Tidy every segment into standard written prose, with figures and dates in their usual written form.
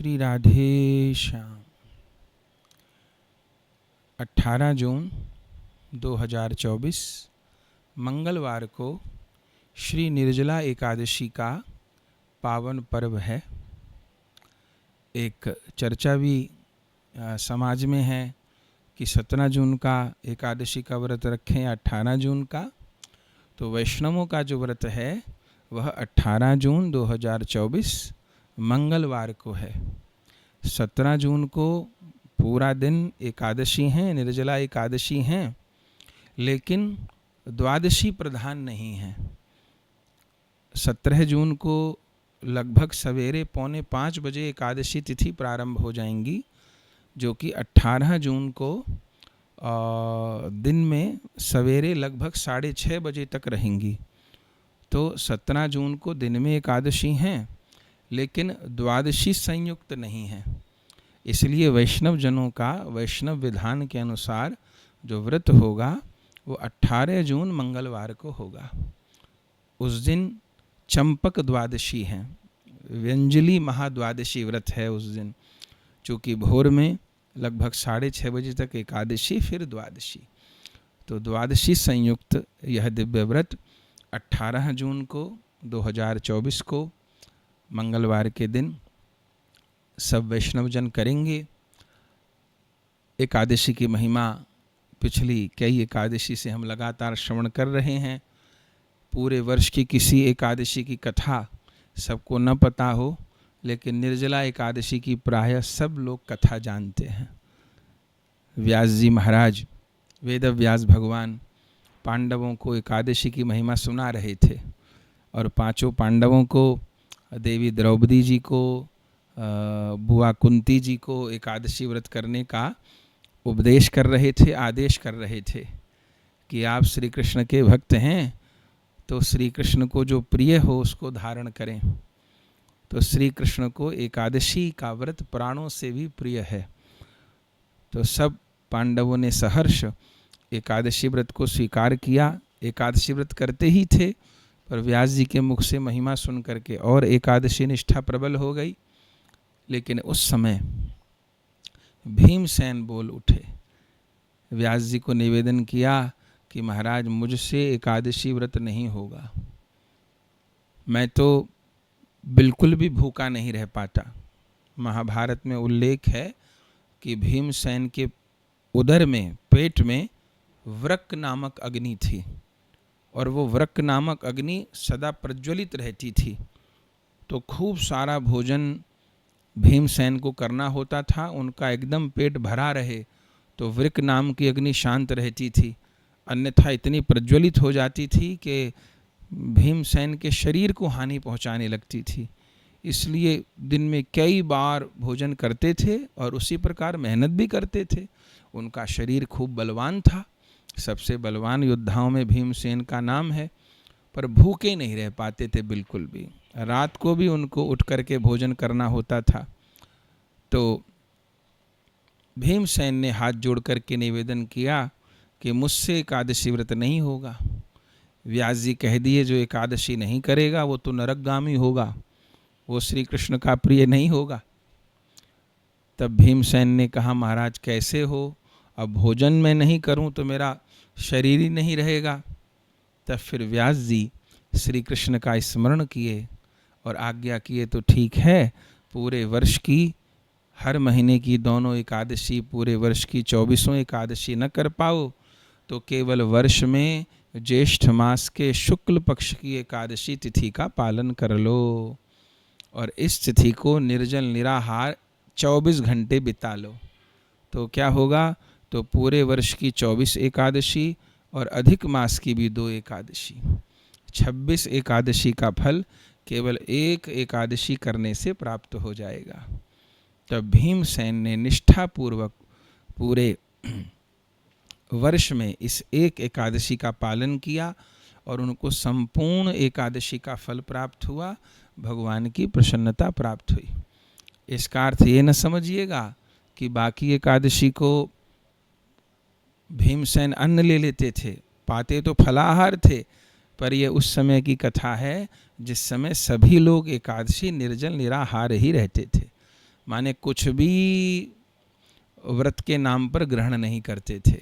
श्री राधे श्याम। 18 जून 2024 मंगलवार को श्री निर्जला एकादशी का पावन पर्व है। एक चर्चा भी समाज में है कि 17 जून का एकादशी का व्रत रखें या 18 जून का। तो वैष्णवों का जो व्रत है वह 18 जून 2024 मंगलवार को है। 17 जून को पूरा दिन एकादशी हैं, निर्जला एकादशी हैं, लेकिन द्वादशी प्रधान नहीं है। 17 जून को लगभग सवेरे 4:45 बजे एकादशी तिथि प्रारंभ हो जाएंगी, जो कि 18 जून को दिन में सवेरे लगभग 6:30 बजे तक रहेंगी। तो 17 जून को दिन में एकादशी हैं, लेकिन द्वादशी संयुक्त नहीं है। इसलिए वैष्णव जनों का वैष्णव विधान के अनुसार जो व्रत होगा वो 18 जून मंगलवार को होगा। उस दिन चंपक द्वादशी है, व्यंजली महाद्वादशी व्रत है उस दिन। चूँकि भोर में लगभग 6:30 बजे तक एकादशी, फिर द्वादशी, तो द्वादशी संयुक्त यह दिव्य व्रत 18 जून को 2024 को मंगलवार के दिन सब वैष्णवजन करेंगे। एकादशी की महिमा पिछली कई एकादशी से हम लगातार श्रवण कर रहे हैं। पूरे वर्ष की किसी एकादशी की कथा सबको न पता हो, लेकिन निर्जला एकादशी की प्रायः सब लोग कथा जानते हैं। व्यास जी महाराज, वेद व्यास भगवान पांडवों को एकादशी की महिमा सुना रहे थे, और पांचों पांडवों को, देवी द्रौपदी जी को, बुआ कुंती जी को एकादशी व्रत करने का उपदेश कर रहे थे, आदेश कर रहे थे कि आप श्री कृष्ण के भक्त हैं तो श्री कृष्ण को जो प्रिय हो उसको धारण करें। तो श्री कृष्ण को एकादशी का व्रत प्राणों से भी प्रिय है। तो सब पांडवों ने सहर्ष एकादशी व्रत को स्वीकार किया। एकादशी व्रत करते ही थे, पर व्यास जी के मुख से महिमा सुन करके और एकादशी निष्ठा प्रबल हो गई। लेकिन उस समय भीमसेन बोल उठे, व्यास जी को निवेदन किया कि महाराज मुझसे एकादशी व्रत नहीं होगा, मैं तो बिल्कुल भी भूखा नहीं रह पाता। महाभारत में उल्लेख है कि भीमसेन के उदर में, पेट में वृक नामक अग्नि थी, और वो वृक नामक अग्नि सदा प्रज्वलित रहती थी। तो खूब सारा भोजन भीमसेन को करना होता था, उनका एकदम पेट भरा रहे तो वृक नाम की अग्नि शांत रहती थी, अन्यथा इतनी प्रज्वलित हो जाती थी कि भीमसेन के शरीर को हानि पहुंचाने लगती थी। इसलिए दिन में कई बार भोजन करते थे और उसी प्रकार मेहनत भी करते थे। उनका शरीर खूब बलवान था, सबसे बलवान योद्धाओं में भीमसेन का नाम है, पर भूखे नहीं रह पाते थे बिल्कुल भी। रात को भी उनको उठ करके भोजन करना होता था। तो भीमसेन ने हाथ जोड़ करके निवेदन किया कि मुझसे एकादशी व्रत नहीं होगा। व्यास जी कह दिए जो एकादशी नहीं करेगा वो तो नरकगामी होगा, वो श्री कृष्ण का प्रिय नहीं होगा। तब भीमसेन ने कहा महाराज कैसे हो, अब भोजन मैं नहीं करूं तो मेरा शरीर ही नहीं रहेगा। तब फिर व्यास जी श्री कृष्ण का स्मरण किए और आज्ञा किए, तो ठीक है, पूरे वर्ष की, हर महीने की दोनों एकादशी, पूरे वर्ष की 24 एकादशी न कर पाओ तो केवल वर्ष में ज्येष्ठ मास के शुक्ल पक्ष की एकादशी तिथि का पालन कर लो, और इस तिथि को निर्जल निराहार 24 घंटे बिता लो। तो क्या होगा, तो पूरे वर्ष की 24 एकादशी और अधिक मास की भी 2 एकादशी, 26 एकादशी का फल केवल एक एकादशी करने से प्राप्त हो जाएगा। तब भीमसेन ने निष्ठापूर्वक पूरे वर्ष में इस एक एकादशी का पालन किया और उनको संपूर्ण एकादशी का फल प्राप्त हुआ, भगवान की प्रसन्नता प्राप्त हुई। इसका अर्थ ये न समझिएगा कि बाकी एकादशी को भीमसेन अन्न ले लेते थे, पाते तो फलाहार थे, पर यह उस समय की कथा है जिस समय सभी लोग एकादशी निर्जल निराहार ही रहते थे। माने कुछ भी व्रत के नाम पर ग्रहण नहीं करते थे।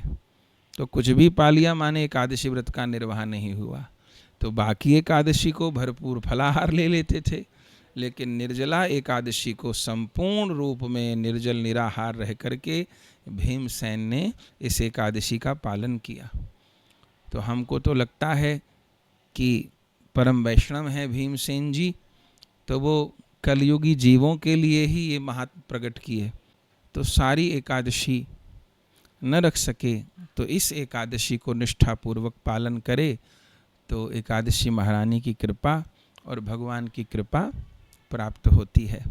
तो कुछ भी पा लिया माने एकादशी व्रत का निर्वाह नहीं हुआ। तो बाकी एकादशी को भरपूर फलाहार ले लेते थे, लेकिन निर्जला एकादशी को संपूर्ण रूप में निर्जल निराहार रह करके भीमसेन ने इस एकादशी का पालन किया। तो हमको तो लगता है कि परम वैष्णव हैं भीमसेन जी, तो वो कलयुगी जीवों के लिए ही ये महात्म प्रकट किए। तो सारी एकादशी न रख सके तो इस एकादशी को निष्ठापूर्वक पालन करे तो एकादशी महारानी की कृपा और भगवान की कृपा प्राप्त होती है।